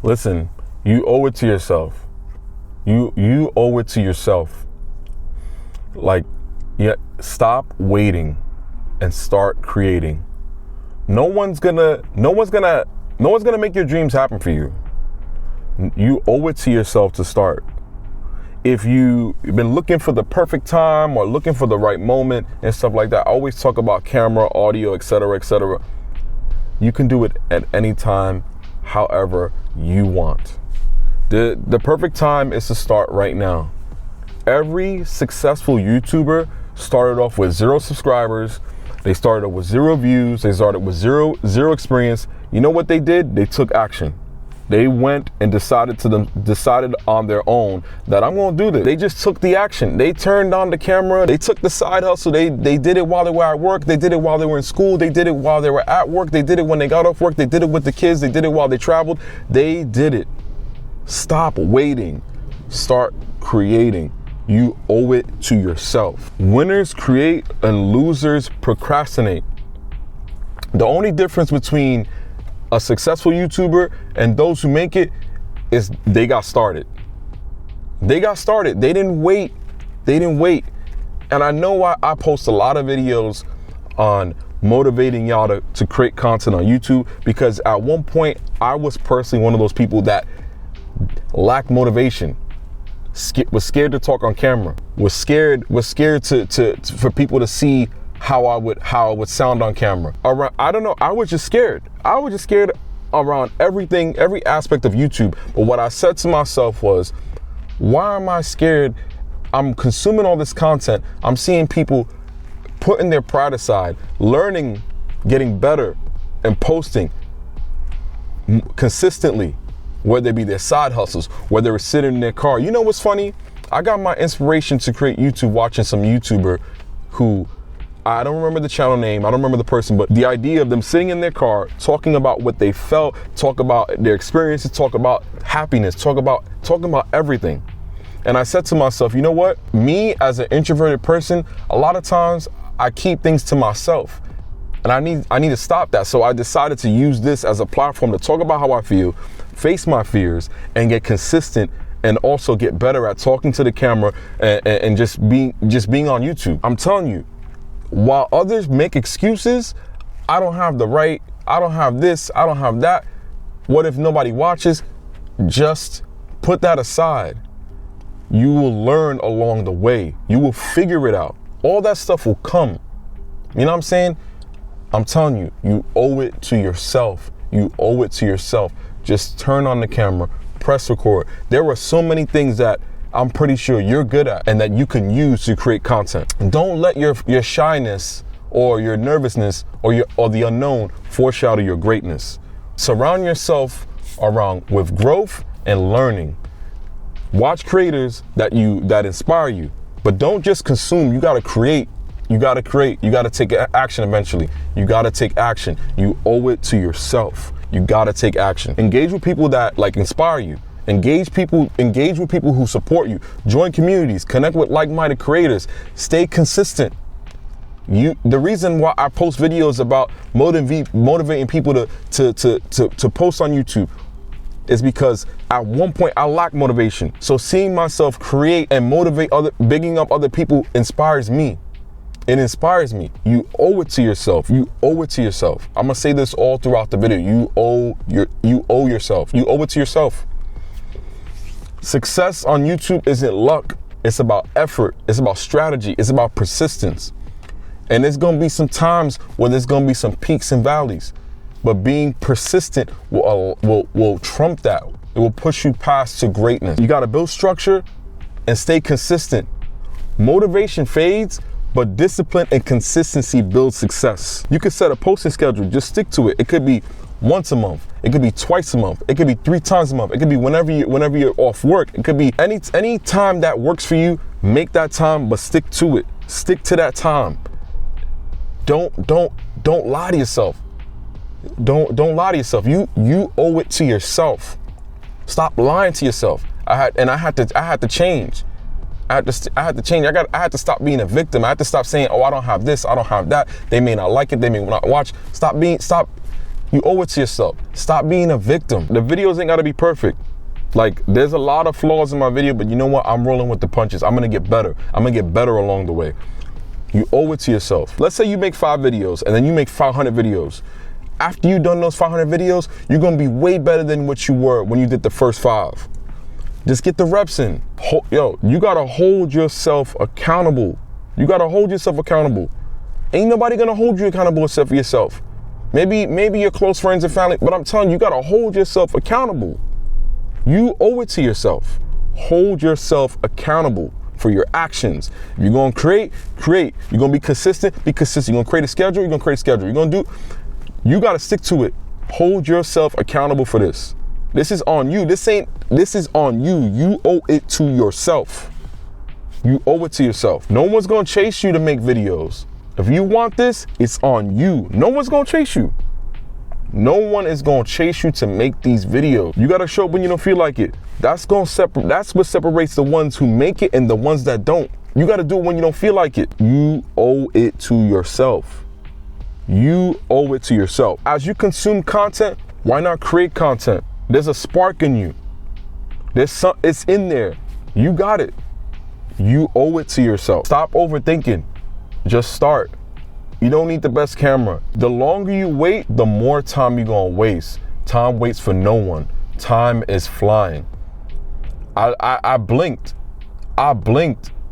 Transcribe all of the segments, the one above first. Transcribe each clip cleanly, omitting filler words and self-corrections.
Listen, you owe it to yourself. You owe it to yourself. Like, yeah, stop waiting and start creating. No one's gonna make your dreams happen for you. You owe it to yourself to start. If you've been looking for the perfect time or looking for the right moment and stuff like that, I always talk about camera, audio, etc., etc. You can do it at any time, however you want. The perfect time is to start right now. Every successful YouTuber started off with 0 subscribers. They started with 0 views. They started with zero experience. You know what they did? They took action. They went and decided on their own that I'm going to do this. They just took the action. They turned on the camera. They took the side hustle. They did it while they were at work. They did it while they were in school. They did it while they were at work. They did it when they got off work. They did it with the kids. They did it while they traveled. They did it. Stop waiting. Start creating. You owe it to yourself. Winners create and losers procrastinate. The only difference between a successful YouTuber and those who make it is they got started. They got started. They didn't wait. And I know why I post a lot of videos on motivating y'all to create content on YouTube, because at one point I was personally one of those people that lacked motivation, was scared to talk on camera, was scared for people to see how I would sound on camera. I don't know, I was just scared. I was just scared around everything, every aspect of YouTube. But what I said to myself was, why am I scared? I'm consuming all this content. I'm seeing people putting their pride aside, learning, getting better, and posting consistently, whether it be their side hustles, whether it's sitting in their car. You know what's funny? I got my inspiration to create YouTube watching some YouTuber who, I don't remember the channel name, I don't remember the person, but the idea of them sitting in their car, talking about what they felt, talk about their experiences, talk about happiness, talking about everything. And I said to myself, you know what? Me as an introverted person, a lot of times I keep things to myself. And I need to stop that. So I decided to use this as a platform to talk about how I feel, face my fears, and get consistent, and also get better at talking to the camera and just being on YouTube. I'm telling you, while others make excuses, I don't have the right, I don't have this, I don't have that. What if nobody watches? Just put that aside. You will learn along the way. You will figure it out. All that stuff will come. You know what I'm saying? I'm telling you, you owe it to yourself. You owe it to yourself. Just turn on the camera, press record. There are so many things that I'm pretty sure you're good at and that you can use to create content. Don't let your shyness or your nervousness or the unknown foreshadow your greatness. Surround yourself with growth and learning. Watch creators that inspire you, but don't just consume. You gotta create. You gotta take action eventually. You gotta take action. You owe it to yourself. You gotta take action. Engage with people that inspire you. Engage with people who support you. Join communities, connect with like-minded creators. Stay consistent. The reason why I post videos about motivating people to post on YouTube is because at one point I lacked motivation. So seeing myself create and motivate bigging up other people inspires me. It inspires me. You owe it to yourself. You owe it to yourself. I'm gonna say this all throughout the video. You owe yourself. You owe it to yourself. Success on YouTube isn't luck. It's about effort. It's about strategy. It's about persistence. And there's gonna be some times where there's gonna be some peaks and valleys, but being persistent will trump that. It will push you past to greatness. You gotta build structure and stay consistent. Motivation fades, but discipline and consistency build success. You can set a posting schedule, just stick to it. It could be once a month, it could be twice a month, it could be 3 times a month, it could be whenever you're off work, it could be any time that works for you. Make that time, but stick to it. Stick to that time. Don't lie to yourself. Don't lie to yourself. You owe it to yourself. Stop lying to yourself. I had to change. I had to change. I had to stop being a victim. I had to stop saying, oh, I don't have this, I don't have that. They may not like it, they may not watch. Stop You owe it to yourself. Stop being a victim. The videos ain't gotta be perfect. Like, there's a lot of flaws in my video, but you know what? I'm rolling with the punches. I'm gonna get better. I'm gonna get better along the way. You owe it to yourself. Let's say you make 5 videos and then you make 500 videos. After you've done those 500 videos, you're gonna be way better than what you were when you did the first 5. Just get the reps in. Yo, you gotta hold yourself accountable. You gotta hold yourself accountable. Ain't nobody gonna hold you accountable except for yourself. Maybe your close friends and family, but I'm telling you, you gotta hold yourself accountable. You owe it to yourself. Hold yourself accountable for your actions. If you're gonna create. You're gonna be consistent. You're gonna create a schedule, you're gonna create a schedule. You gotta stick to it. Hold yourself accountable for this. This is on you. This is on you. You owe it to yourself. You owe it to yourself. No one's gonna chase you to make videos. If you want this, it's on you. No one's gonna chase you. No one is gonna chase you to make these videos. You gotta show up when you don't feel like it. That's what separates the ones who make it and the ones that don't. You gotta do it when you don't feel like it. You owe it to yourself. You owe it to yourself. As you consume content, why not create content? There's a spark in you. It's in there. You got it. You owe it to yourself. Stop overthinking. Just start. You don't need the best camera. The longer you wait, the more time you're gonna waste. Time waits for no one. Time is flying. I blinked.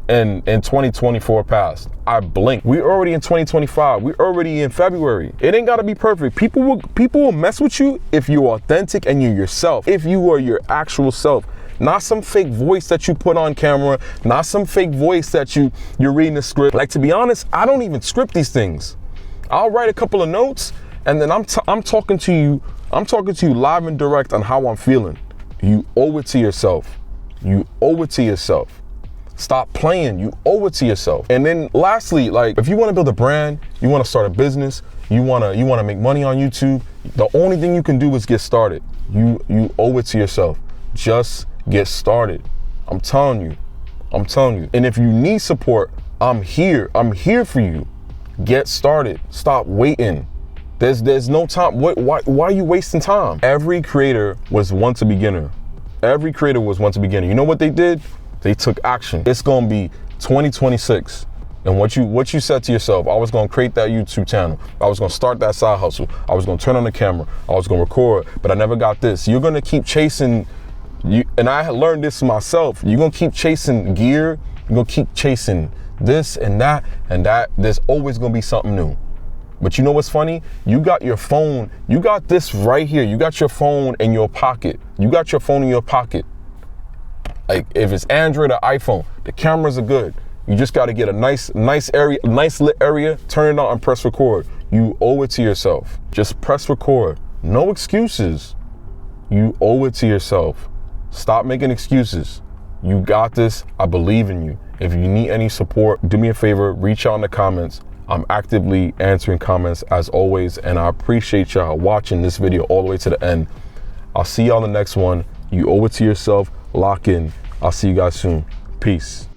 And 2024 passed. I blinked. We're already in 2025. We're already in February. It ain't gotta be perfect. People will mess with you if you're authentic and you're yourself. If you are your actual self. Not some fake voice that you put on camera, not some fake voice that you're reading a script. Like, to be honest, I don't even script these things. I'll write a couple of notes and then I'm talking to you live and direct on how I'm feeling. You owe it to yourself. You owe it to yourself. Stop playing. You owe it to yourself. And then lastly, like, if you want to build a brand, you want to start a business, you want to make money on YouTube, the only thing you can do is get started. You owe it to yourself. Just get started. I'm telling you. And if you need support, I'm here. I'm here for you. Get started. Stop waiting. There's no time. Why are you wasting time? Every creator was once a beginner. Every creator was once a beginner. You know what they did? They took action. It's gonna be 2026. And what you said to yourself, I was gonna create that YouTube channel. I was gonna start that side hustle. I was gonna turn on the camera. I was gonna record, but I never got this. You're gonna keep chasing. And I learned this myself. You're gonna keep chasing gear. You're gonna keep chasing this and that and that. There's always gonna be something new. But you know what's funny? You got your phone. You got this right here. You got your phone in your pocket. You got your phone in your pocket. Like, if it's Android or iPhone, the cameras are good. You just got to get a nice lit area, turn it on and press record. You owe it to yourself. Just press record. No excuses. You owe it to yourself. Stop making excuses. You got this. I believe in you. If you need any support, do me a favor, reach out in the comments. I'm actively answering comments as always, and I appreciate y'all watching this video all the way to the end. I'll see y'all in the next one. You owe it to yourself. Lock in. I'll see you guys soon. Peace.